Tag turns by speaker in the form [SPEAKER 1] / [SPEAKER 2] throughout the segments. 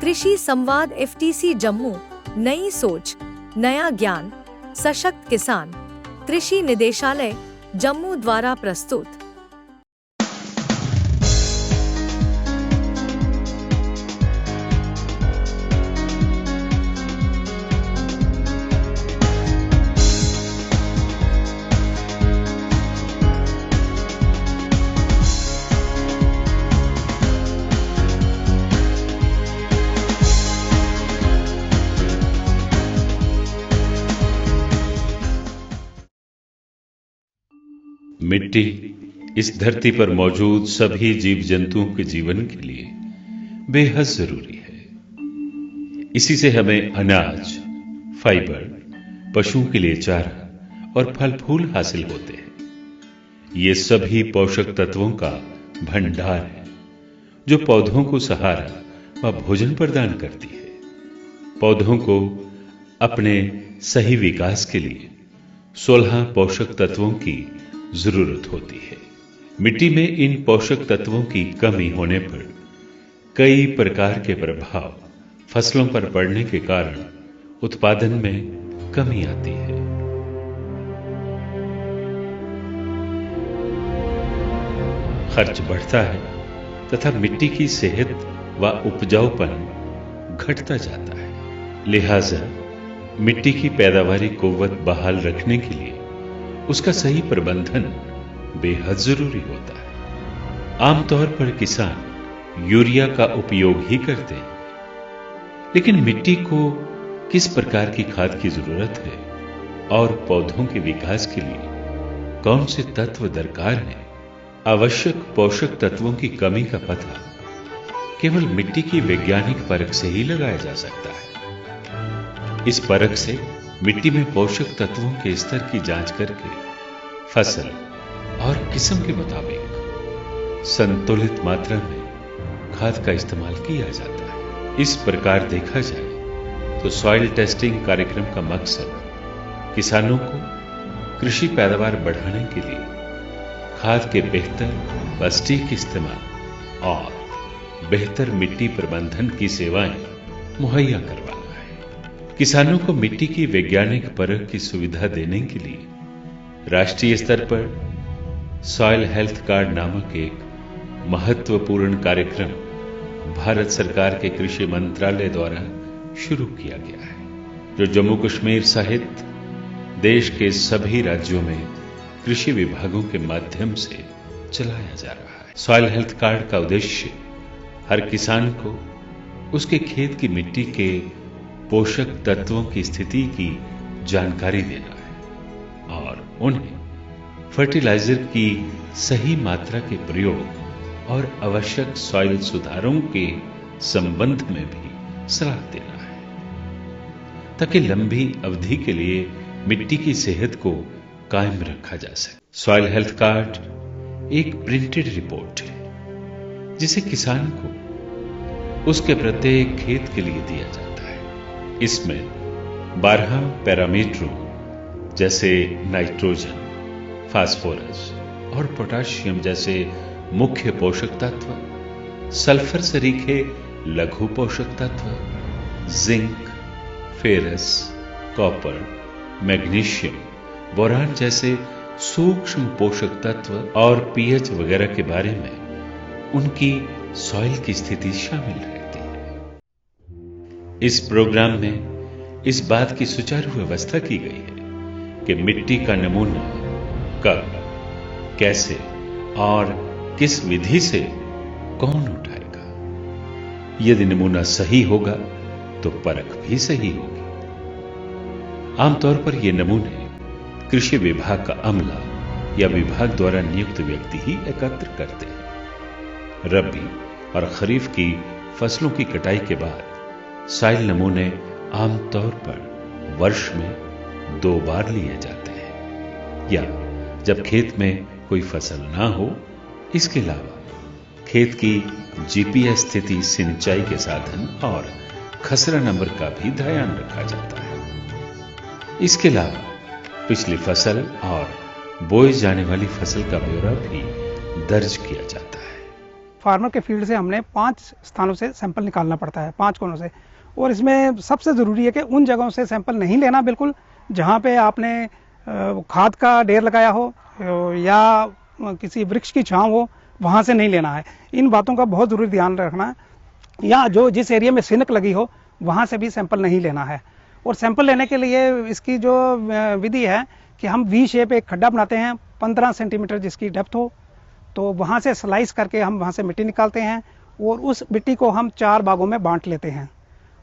[SPEAKER 1] कृषि संवाद एफटीसी जम्मू, नई सोच, नया ज्ञान, सशक्त किसान, कृषि निदेशालय जम्मू द्वारा प्रस्तुत।
[SPEAKER 2] मिट्टी इस धरती पर मौजूद सभी जीव जंतुओं के जीवन के लिए बेहद जरूरी है। इसी से हमें अनाज, फाइबर, पशुओं के लिए चारा और फल फूल हासिल होते हैं। ये सभी पोषक तत्वों का भंडार है जो पौधों को सहारा व भोजन प्रदान करती है। पौधों को अपने सही विकास के लिए 16 पोषक तत्वों की जरूरत होती है। मिट्टी में इन पोषक तत्वों की कमी होने पर कई प्रकार के प्रभाव फसलों पर पड़ने के कारण उत्पादन में कमी आती है। खर्च बढ़ता है तथा मिट्टी की सेहत व उपजाऊपन घटता जाता है। लिहाजा मिट्टी की पैदावारी कुव्वत बहाल रखने के लिए उसका सही प्रबंधन बेहद जरूरी होता है। आमतौर पर किसान यूरिया का उपयोग ही करते हैं, लेकिन मिट्टी को किस प्रकार की खाद की जरूरत है और पौधों के विकास के लिए कौन से तत्व दरकार हैं, आवश्यक पोषक तत्वों की कमी का पता केवल मिट्टी की वैज्ञानिक परख से ही लगाया जा सकता है। इस परख से मिट्टी में पोषक तत्वों के स्तर की जांच करके फसल और किस्म के मुताबिक संतुलित मात्रा में खाद का इस्तेमाल किया जाता है। इस प्रकार देखा जाए तो सॉइल टेस्टिंग कार्यक्रम का मकसद किसानों को कृषि पैदावार बढ़ाने के लिए खाद के बेहतर व सटीक इस्तेमाल और बेहतर मिट्टी प्रबंधन की सेवाएं मुहैया करवाना। किसानों को मिट्टी की वैज्ञानिक परख की सुविधा देने के लिए राष्ट्रीय स्तर पर सॉइल हेल्थ कार्ड नामक एक महत्वपूर्ण कार्यक्रम भारत सरकार के कृषि मंत्रालय द्वारा शुरू किया गया है, जो जम्मू कश्मीर सहित देश के सभी राज्यों में कृषि विभागों के माध्यम से चलाया जा रहा है। सॉइल हेल्थ कार्ड का उद्देश्य हर किसान को उसके खेत की मिट्टी के पोषक तत्वों की स्थिति की जानकारी देना है और उन्हें फर्टिलाइजर की सही मात्रा के प्रयोग और आवश्यक सॉइल सुधारों के संबंध में भी सलाह देना है, ताकि लंबी अवधि के लिए मिट्टी की सेहत को कायम रखा जा सके। सॉइल हेल्थ कार्ड एक प्रिंटेड रिपोर्ट है जिसे किसान को उसके प्रत्येक खेत के लिए दिया जाता है। इसमें 12 पैरामीटरों जैसे नाइट्रोजन, फास्फोरस और पोटाशियम जैसे मुख्य पोषक तत्व, सल्फर सरीखे लघु पोषक तत्व, zinc, ferrous, copper, magnesium, boron जैसे सूक्ष्म पोषक तत्व और पीएच वगैरह के बारे में उनकी सॉइल की स्थिति शामिल रहती है। इस प्रोग्राम में इस बात की सुचारू व्यवस्था की गई है कि मिट्टी का नमूना कब, कैसे और किस विधि से कौन उठाएगा। यदि नमूना सही होगा तो परख भी सही होगी। आमतौर पर यह नमूने कृषि विभाग का अमला या विभाग द्वारा नियुक्त व्यक्ति ही एकत्र करते हैं। रबी और खरीफ की फसलों की कटाई के बाद सॉइल नमूने आमतौर पर वर्ष में 2 बार लिए जाते हैं, या जब खेत में कोई फसल ना हो। इसके अलावा खेत की जीपीएस स्थिति, सिंचाई के साधन और खसरा नंबर का भी ध्यान रखा जाता है। इसके अलावा पिछली फसल और बोई जाने वाली फसल का ब्यौरा भी दर्ज किया जाता है।
[SPEAKER 3] फार्मर के फील्ड से हमने 5 स्थानों से सैंपल निकालना पड़ता है, 5 कोनों से। और इसमें सबसे ज़रूरी है कि उन जगहों से सैंपल नहीं लेना बिल्कुल जहाँ पे आपने खाद का ढेर लगाया हो या किसी वृक्ष की छांव हो, वहाँ से नहीं लेना है। इन बातों का बहुत ज़रूरी ध्यान रखना है। या जो जिस एरिया में सिनक लगी हो वहाँ से भी सैंपल नहीं लेना है। और सैंपल लेने के लिए इसकी जो विधि है कि हम वी शेप एक खड्डा बनाते हैं, 15 सेंटीमीटर जिसकी डेप्थ हो, तो वहाँ से स्लाइस करके हम वहाँ से मिट्टी निकालते हैं और उस मिट्टी को हम 4 भागों में बांट लेते हैं।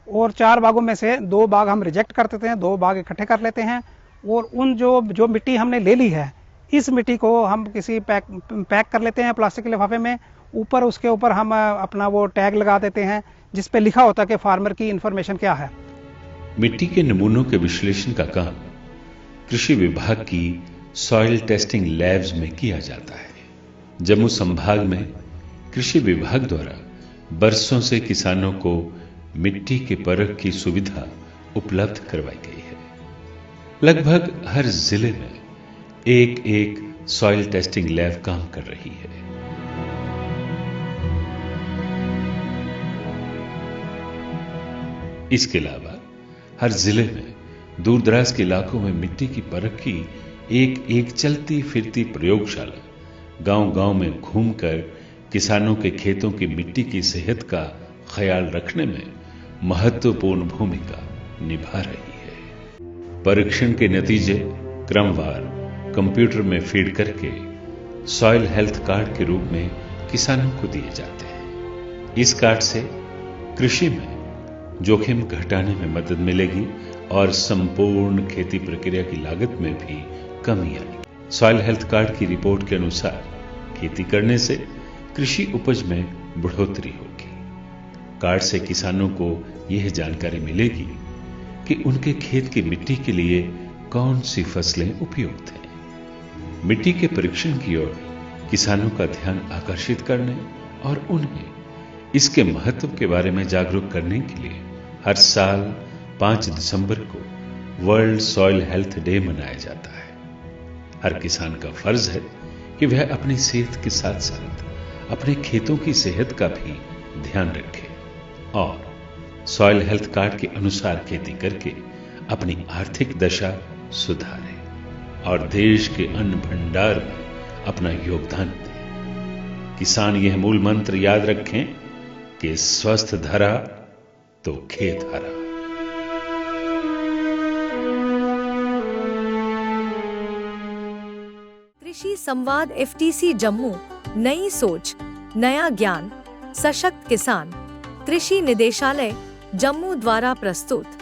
[SPEAKER 3] और 4 भागों में से 2 भाग हम रिजेक्ट कर देते हैं, 2 भाग इकट्ठे कर लेते हैं। और उन जो मिट्टी हमने ले ली है, इस मिट्टी को हम किसी पैक कर लेते हैं प्लास्टिक के लिफाफे में। ऊपर उसके ऊपर हम अपना वो टैग लगा देते हैं जिस पे लिखा होता है कि फार्मर की इंफॉर्मेशन क्या है।
[SPEAKER 2] मिट्टी के नमूनों के विश्लेषण का काम कृषि विभाग की सॉइल टेस्टिंग लैब्स में किया जाता है। जम्मू संभाग में कृषि विभाग द्वारा बरसों से किसानों को मिट्टी के परख की सुविधा उपलब्ध करवाई गई है। लगभग हर जिले में एक सॉइल टेस्टिंग लैब काम कर रही है। इसके अलावा हर जिले में दूर दराज के इलाकों में मिट्टी की परख की एक चलती फिरती प्रयोगशाला गांव-गांव में घूमकर किसानों के खेतों की मिट्टी की सेहत का ख्याल रखने में महत्वपूर्ण भूमिका निभा रही है। परीक्षण के नतीजे क्रमवार कंप्यूटर में फीड करके सॉइल हेल्थ कार्ड के रूप में किसानों को दिए जाते हैं। इस कार्ड से कृषि में जोखिम घटाने में मदद मिलेगी और संपूर्ण खेती प्रक्रिया की लागत में भी कमी आएगी। सॉइल हेल्थ कार्ड की रिपोर्ट के अनुसार खेती करने से कृषि उपज में बढ़ोतरी होगी। कार्ड से किसानों को यह जानकारी मिलेगी कि उनके खेत की मिट्टी के लिए कौन सी फसलें उपयुक्त हैं। मिट्टी के परीक्षण की ओर किसानों का ध्यान आकर्षित करने और उन्हें इसके महत्व के बारे में जागरूक करने के लिए हर साल 5 दिसंबर को वर्ल्ड सॉइल हेल्थ डे मनाया जाता है। हर किसान का फर्ज है कि वह अपनी सेहत के साथ साथ अपने खेतों की सेहत का भी ध्यान रखे और सॉइल हेल्थ कार्ड के अनुसार खेती करके अपनी आर्थिक दशा सुधारे और देश के अन्न भंडार में अपना योगदान दें। किसान यह मूल मंत्र याद रखें कि स्वस्थ धरा तो खेत हरा।
[SPEAKER 1] कृषि संवाद एफटीसी जम्मू, नई सोच, नया ज्ञान, सशक्त किसान, कृषि निदेशालय जम्मू द्वारा प्रस्तुत।